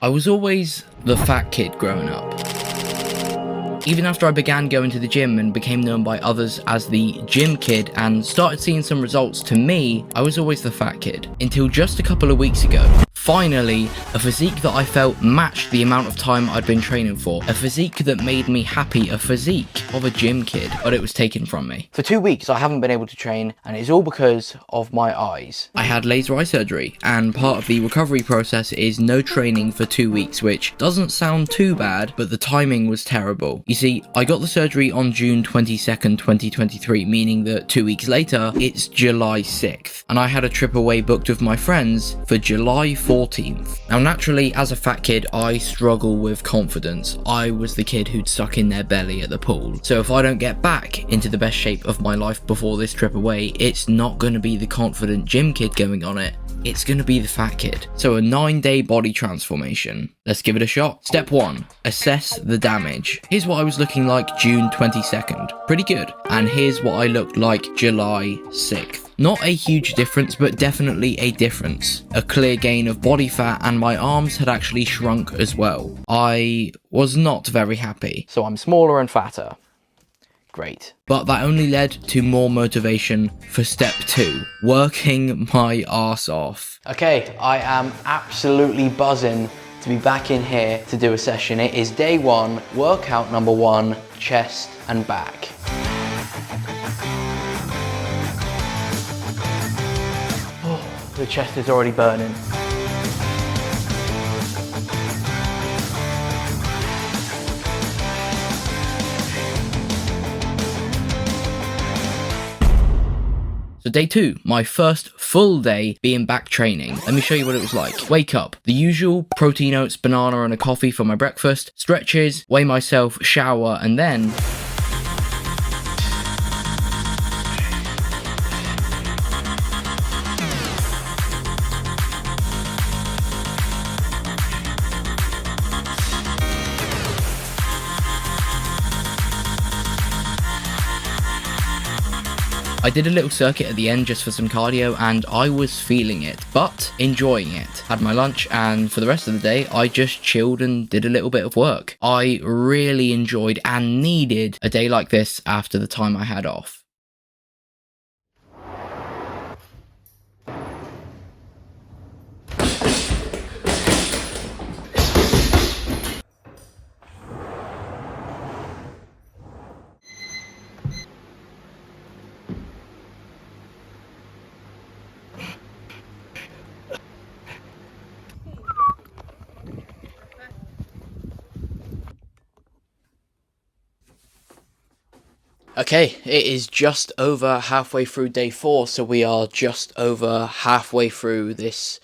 I was always the fat kid growing up. Even after I began going to the gym and became known by others as the gym kid and started seeing some results, to me, I was always the fat kid. Until just a couple of weeks ago. Finally, a physique that I felt matched the amount of time I'd been training for. A physique that made me happy, a physique of a gym kid, but it was taken from me. For 2 weeks, I haven't been able to train, and it's all because of my eyes. I had laser eye surgery, and part of the recovery process is no training for 2 weeks, which doesn't sound too bad, but the timing was terrible. You see, I got the surgery on June 22nd, 2023, meaning that 2 weeks later, it's July 6th, and I had a trip away booked with my friends for July 14th. Now, naturally, as a fat kid, I struggle with confidence. I was the kid who'd suck in their belly at the pool. So if I don't get back into the best shape of my life before this trip away, it's not going to be the confident gym kid going on it. It's going to be the fat kid. So a 9-day body transformation. Let's give it a shot. Step 1. Assess the damage. Here's what I was looking like June 22nd. Pretty good. And here's what I looked like July 6th. Not a huge difference, but definitely a difference. A clear gain of body fat, and my arms had actually shrunk as well. I was not very happy. So I'm smaller and fatter. Great. But that only led to more motivation for step 2, working my arse off. Okay, I am absolutely buzzing to be back in here to do a session. It is day 1, workout number 1, chest and back. Oh, the chest is already burning. So day 2, my first full day being back training. Let me show you what it was like. Wake up, the usual protein oats, banana and a coffee for my breakfast, stretches, weigh myself, shower, and then I did a little circuit at the end just for some cardio, and I was feeling it, but enjoying it. Had my lunch, and for the rest of the day, I just chilled and did a little bit of work. I really enjoyed and needed a day like this after the time I had off. Okay, it is just over halfway through day 4, so we are just over halfway through this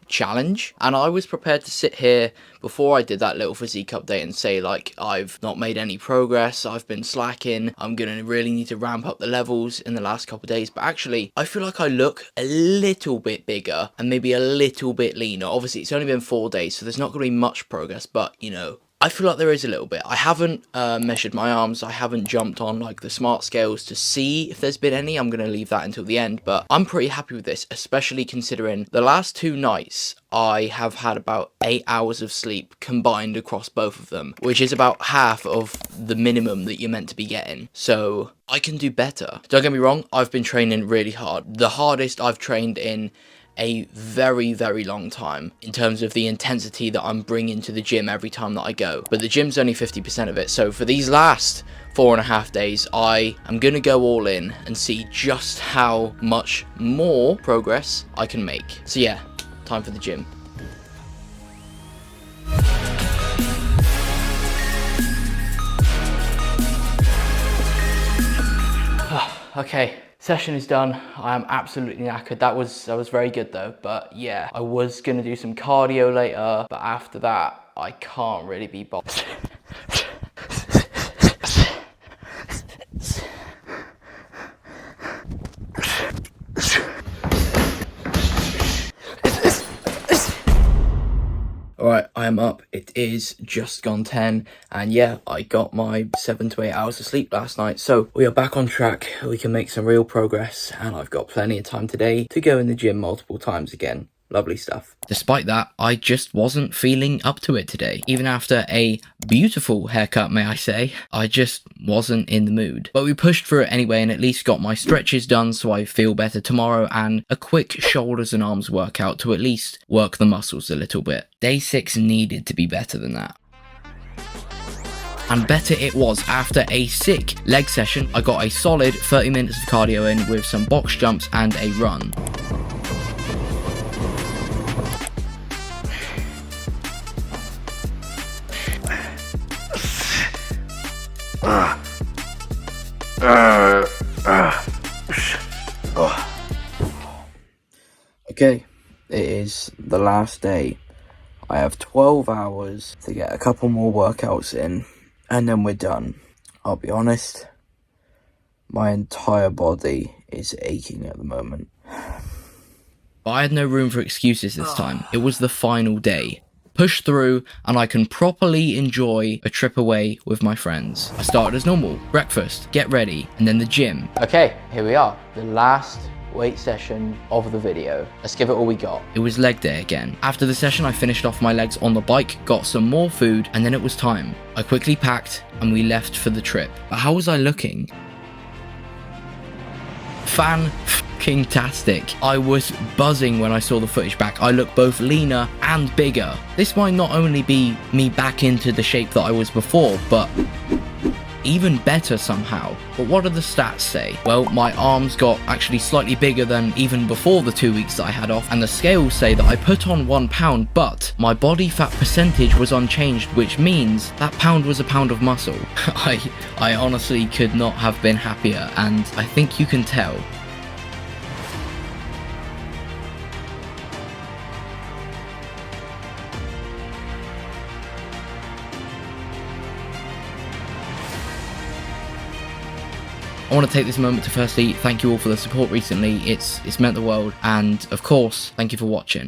challenge. And I was prepared to sit here before I did that little physique update and say, like, I've not made any progress, I've been slacking, I'm gonna really need to ramp up the levels in the last couple of days. But actually, I feel like I look a little bit bigger and maybe a little bit leaner. Obviously, it's only been 4 days, so there's not gonna be much progress, but, you know, I feel like there is a little bit. I haven't measured my arms. I haven't jumped on like the smart scales to see if there's been any. I'm going to leave that until the end, but I'm pretty happy with this, especially considering the last 2 nights I have had about 8 hours of sleep combined across both of them, which is about half of the minimum that you're meant to be getting. So I can do better. Don't get me wrong, I've been training really hard. The hardest I've trained in a very, very long time in terms of the intensity that I'm bringing to the gym every time that I go. But the gym's only 50% of it. So for these last 4.5 days, I am going to go all in and see just how much more progress I can make. So yeah, time for the gym. Okay. Session is done. I am absolutely knackered. That was very good though. But yeah, I was gonna do some cardio later, but after that, I can't really be bothered. Alright, I am up. It is just gone 10, and yeah, I got my 7 to 8 hours of sleep last night, so we are back on track. We can make some real progress, and I've got plenty of time today to go in the gym multiple times again. Lovely stuff. Despite that, I just wasn't feeling up to it today. Even after a beautiful haircut, may I say, I just wasn't in the mood. But we pushed through it anyway and at least got my stretches done so I feel better tomorrow, and a quick shoulders and arms workout to at least work the muscles a little bit. Day 6 needed to be better than that. And better it was. After a sick leg session, I got a solid 30 minutes of cardio in with some box jumps and a run. Okay, it is the last day. I have 12 hours to get a couple more workouts in, and then we're done. I'll be honest, my entire body is aching at the moment. But I had no room for excuses this time. It was the final day. Push through, and I can properly enjoy a trip away with my friends. I started as normal, breakfast, get ready, and then the gym. Okay, here we are, the last weight session of the video. Let's give it all we got. It was leg day again. After the session, I finished off my legs on the bike, got some more food, and then it was time. I quickly packed, and we left for the trip. But how was I looking? Fan-fucking-tastic. I was buzzing when I saw the footage back. I look both leaner and bigger. This might not only be me back into the shape that I was before, but even better somehow. But what do the stats say? Well, my arms got actually slightly bigger than even before the 2 weeks that I had off, and the scales say that I put on 1 pound, but my body fat percentage was unchanged, which means that pound was a pound of muscle. I honestly could not have been happier, and I think you can tell. I want to take this moment to firstly thank you all for the support recently. It's meant the world, and of course, thank you for watching.